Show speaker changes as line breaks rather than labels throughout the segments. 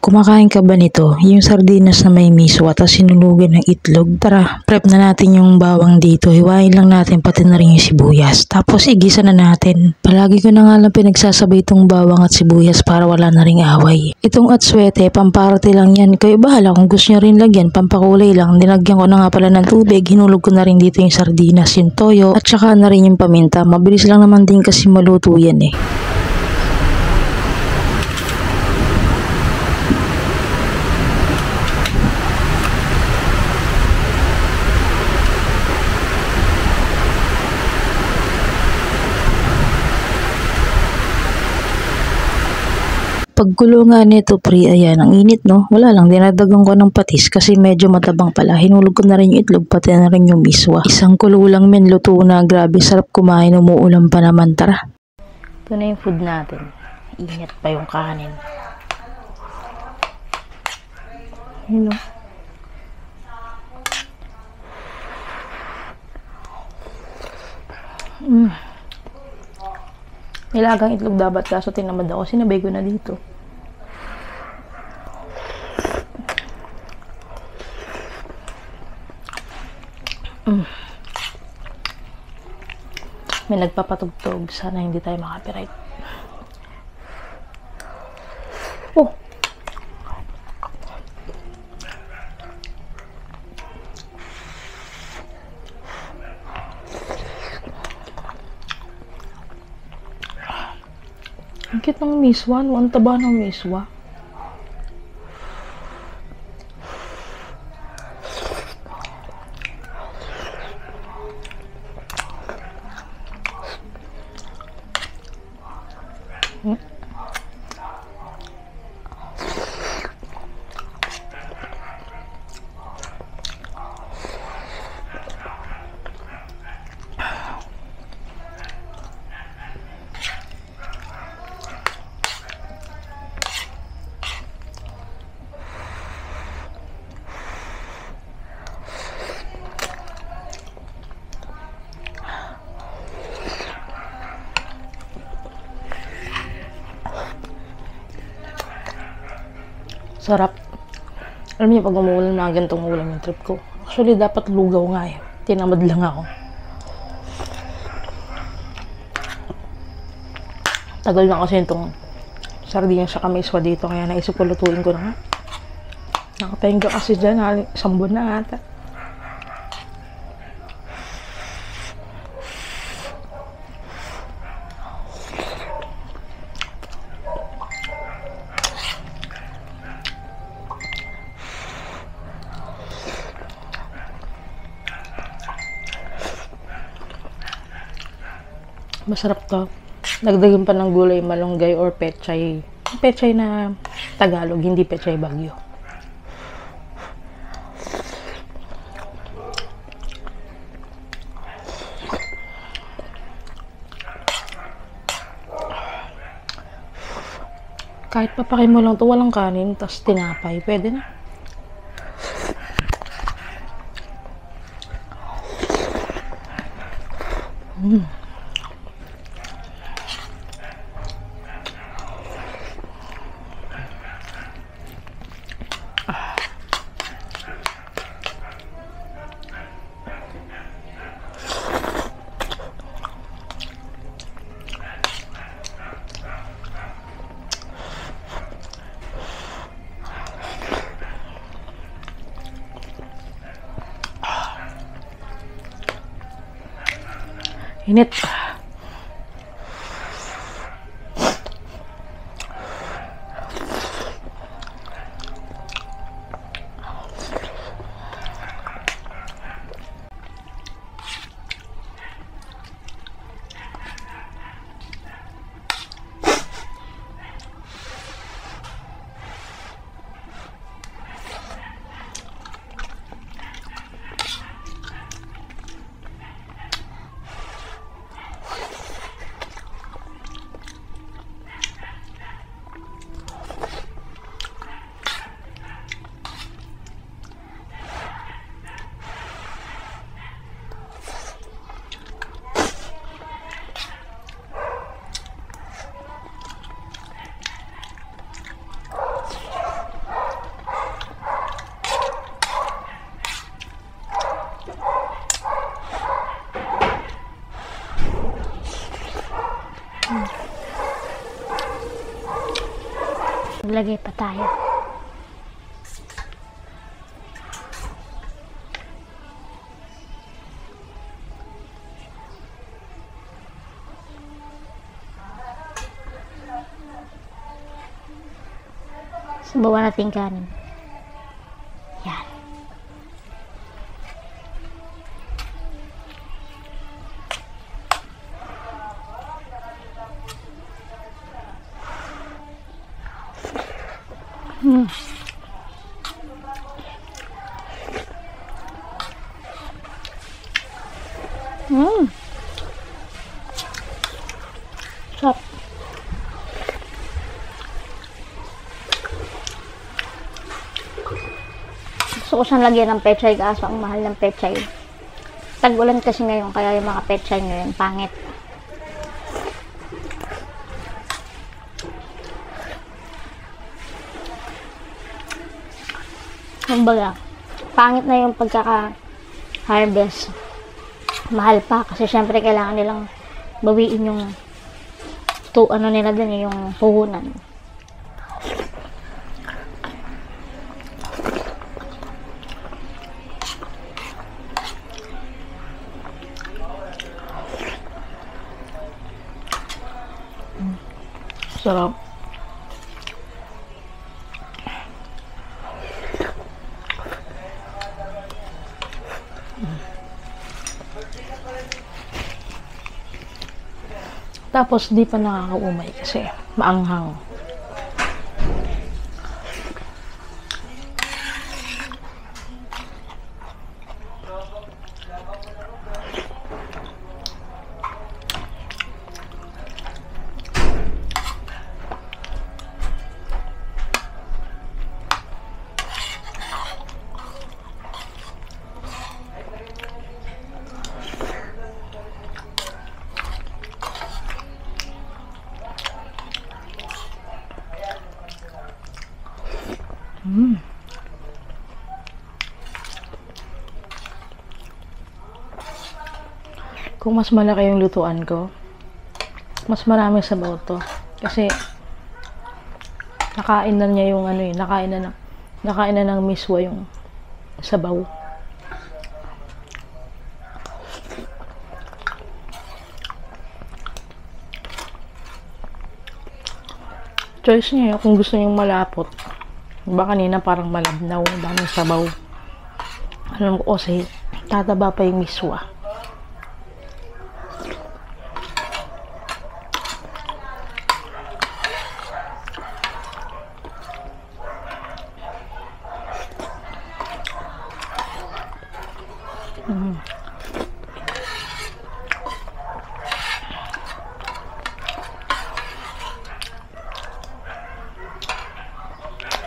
Kumakain ka ba nito? Yung sardinas na may miswa at sinulugan ng itlog. Tara, prep na natin yung bawang dito. Hiwain lang natin pati na rin yung sibuyas. Tapos igisa na natin. Palagi ko na nga lang pinagsasabay itong bawang at sibuyas para wala na ring away. Itong atswete, pamparte lang yan. Kayo bahala kung gusto nyo rin lagyan, pampakulay lang. Dinagyan ko na nga pala ng tubig. Hinulog ko na rin dito yung sardinas, yung toyo at saka na rin yung paminta. Mabilis lang naman din kasi maluto yan eh. Paggulo nga nito pre, ayan, ang init no, wala lang, dinadagan ko ng patis kasi medyo matabang pala, hinulog ko na rin yung itlog pati na rin yung miswa. Isang kulo lang men, luto na, grabe sarap kumain, umuulan pa naman, tara. Ito na yung food natin, init pa yung kanin. Yun o. Nilagang itlog dapat kaso tinamad ako. Sinabay ko na dito. May nagpapatugtog. Sana hindi tayo makapiright. Oh! Ang cute ng miswa, no? Ang taba ng miswa. Sarap. Alam niyo, pag umuulan mga ganitong ulam yung trip ko. Actually, dapat lugaw nga eh. Tinamad lang ako. Tagal na kasi itong sardinas sa kamiswa dito. Kaya naisip ko lutuin ko na nga. Nakapahinga kasi dyan. Isang buwan na ata. Masarap to. Nagdagan pa ng gulay, malunggay or pechay. Pechay na Tagalog, hindi pechay Bagyo. Kahit papakin mo lang to, walang kanin, tas tinapay, pwede na. Init.
Maglagay pa tayo. Subukan natin kanin. Yan. Sarap. Gusto ko siyang lagyan ng pechay kaso ang mahal ng pechay. Tag-ulan kasi ngayon kaya yung mga pechay ngayon pangit. Kumbaga, pangit na yung pagkaka-harvest. Mahal pa kasi syempre kailangan nilang bawiin yung ano nila din yung puhunan. Sarap. Tapos di pa nakakaumay kasi maanghang. Kung mas malaki yung lutuan ko, mas marami sabaw to. Kasi nakain na niya yung ano eh, nakain na ng miswa yung sabaw. Choice niya kung gusto niyang malapot. Diba kanina parang malabnaw, daming sabaw. Alam ko kasi tataba pa yung miswa.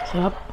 Sarap.